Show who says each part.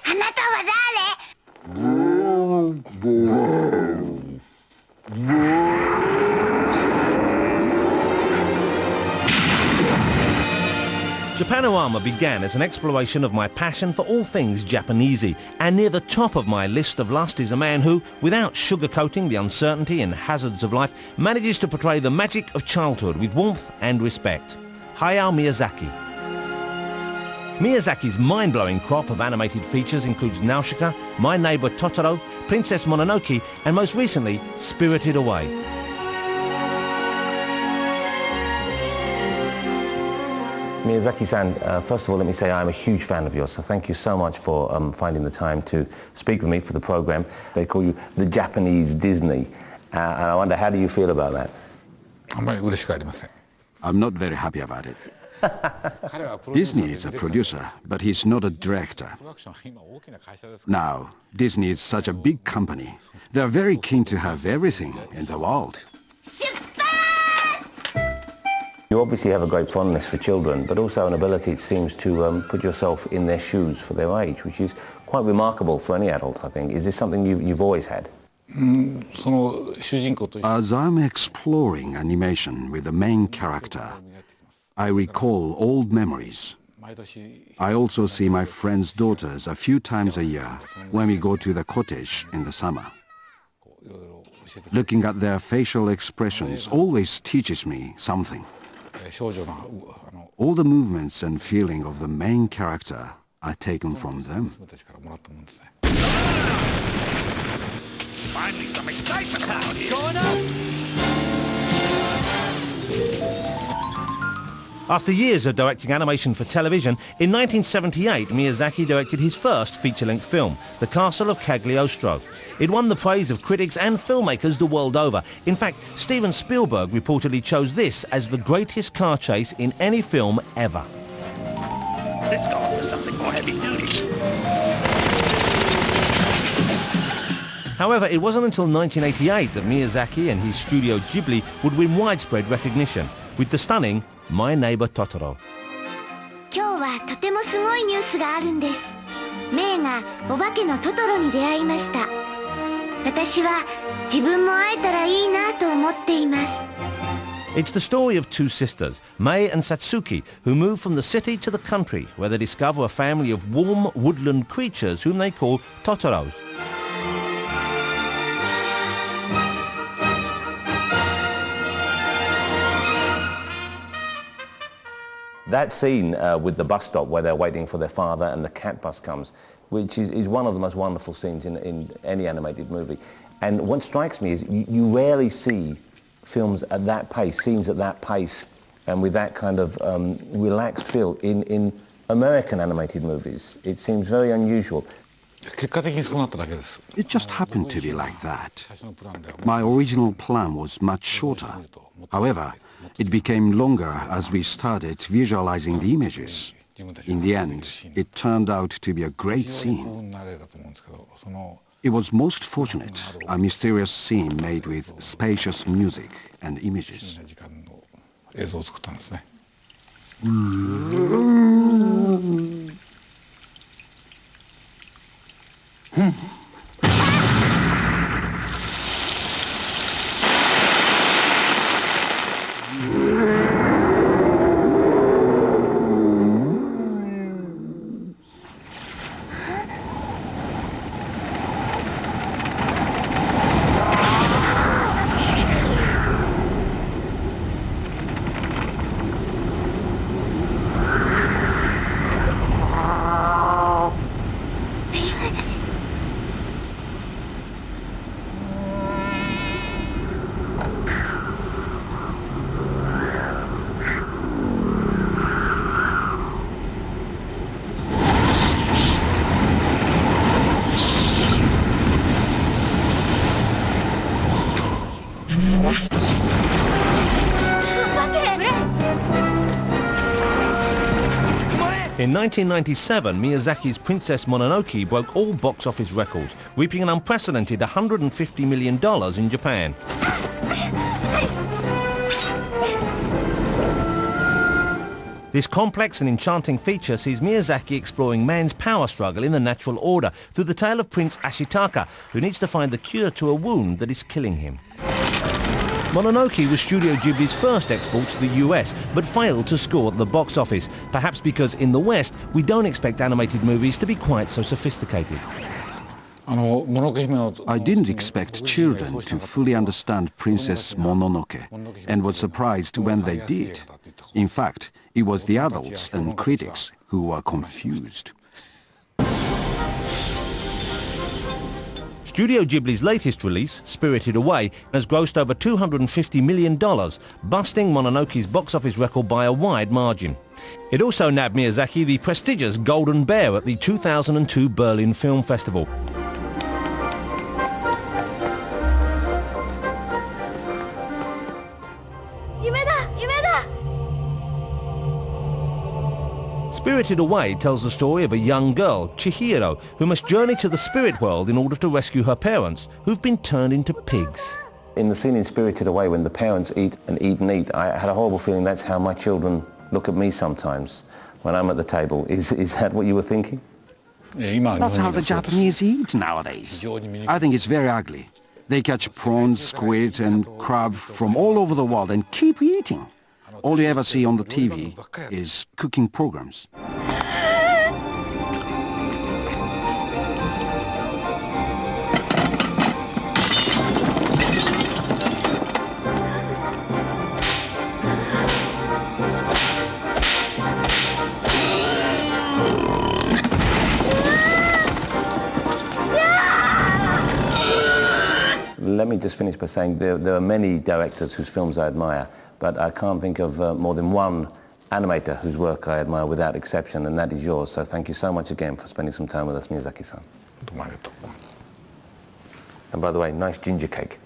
Speaker 1: あなたは誰？
Speaker 2: Japanorama began as an exploration of my passion for all things Japanesey, and near the top of my list of lust is a man who, without sugarcoating the uncertainty and hazards of life, manages to portray the magic of childhood with warmth and respect. Hayao Miyazaki. Miyazaki's mind-blowing crop of animated features includes Nausicaa, My Neighbor Totoro, Princess Mononoke, and most recently, Spirited Away. Miyazaki-san, first of all, let me say I'm a huge fan of yours, so thank you so much for finding the time to speak with me for the program. They call you the Japanese Disney, and I wonder, how do you feel about that?
Speaker 3: I'm not very happy about it. Disney is a producer, but he's not a director. Now, Disney is such a big company. They're very keen to have everything in the world.
Speaker 2: You obviously have a great fondness for children, but also an ability, it seems, to put yourself in their shoes for their age, which is quite remarkable for any adult, I think. Is this something you've always had?
Speaker 3: As I'm exploring animation with the main character, I recall old memories. I also see my friends' daughters a few times a year when we go to the cottage in the summer. Looking at their facial expressions always teaches me something. All the movements and feeling of the main character are taken from them.
Speaker 4: Finally, some excitement around here. Going up!
Speaker 2: After years of directing animation for television, in 1978 Miyazaki directed his first feature-length film, The Castle of Cagliostro. It won the praise of critics and filmmakers the world over. In fact, Steven Spielberg reportedly chose this as the greatest car chase in any film ever.
Speaker 4: Let's go for something more heavy-duty.
Speaker 2: However, it wasn't until 1988 that Miyazaki and his studio Ghibli would win widespread recognition with the stunning My Neighbor Totoro.
Speaker 1: 今日はとてもすごいニュースがあるんです。メイがお化けのトトロに出会いました。私は自分も会えたらいいなと思っています。
Speaker 2: It's the story of two sisters, Mei and Satsuki, who move from the city to the country, where they discover a family of warm woodland creatures whom they call Totoros. That scene with the bus stop where they're waiting for their father and the cat bus comes, which is one of the most wonderful scenes in any animated movie. And what strikes me is you rarely see films at that pace, scenes at that pace, and with that kind of relaxed feel in American animated movies. It seems very unusual.
Speaker 3: It just happened to be like that. My original plan was much shorter. However, it became longer as we started visualizing the images. In the end, it turned out to be a great scene. It was most fortunate, a mysterious scene made with spacious music and images.
Speaker 2: In 1997, Miyazaki's Princess Mononoke broke all box office records, reaping an unprecedented $150 million in Japan. This complex and enchanting feature sees Miyazaki exploring man's power struggle in the natural order through the tale of Prince Ashitaka, who needs to find the cure to a wound that is killing him. Mononoke was Studio Ghibli's first export to the US, but failed to score at the box office, perhaps because in the West we don't expect animated movies to be quite so sophisticated.
Speaker 3: I didn't expect children to fully understand Princess Mononoke, and was surprised when they did. In fact, it was the adults and critics who were confused.
Speaker 2: Studio Ghibli's latest release, Spirited Away, has grossed over $250 million, busting Mononoke's box office record by a wide margin. It also nabbed Miyazaki the prestigious Golden Bear at the 2002 Berlin Film Festival. Spirited Away tells the story of a young girl, Chihiro, who must journey to the spirit world in order to rescue her parents, who've been turned into pigs. In the scene in Spirited Away, when the parents eat and eat and eat, I had a horrible feeling that's how my children look at me sometimes when I'm at the table. Is that what you were thinking?
Speaker 3: That's how the Japanese eat nowadays. I think it's very ugly. They catch prawns, squid and crab from all over the world and keep eating. All you ever see on the TV is cooking programs.
Speaker 2: Let me just finish by saying there are many directors whose films I admire, but I can't think of more than one animator whose work I admire without exception, and that is yours. So thank you so much again for spending some time with us, Miyazaki-san. And by the way, nice ginger cake.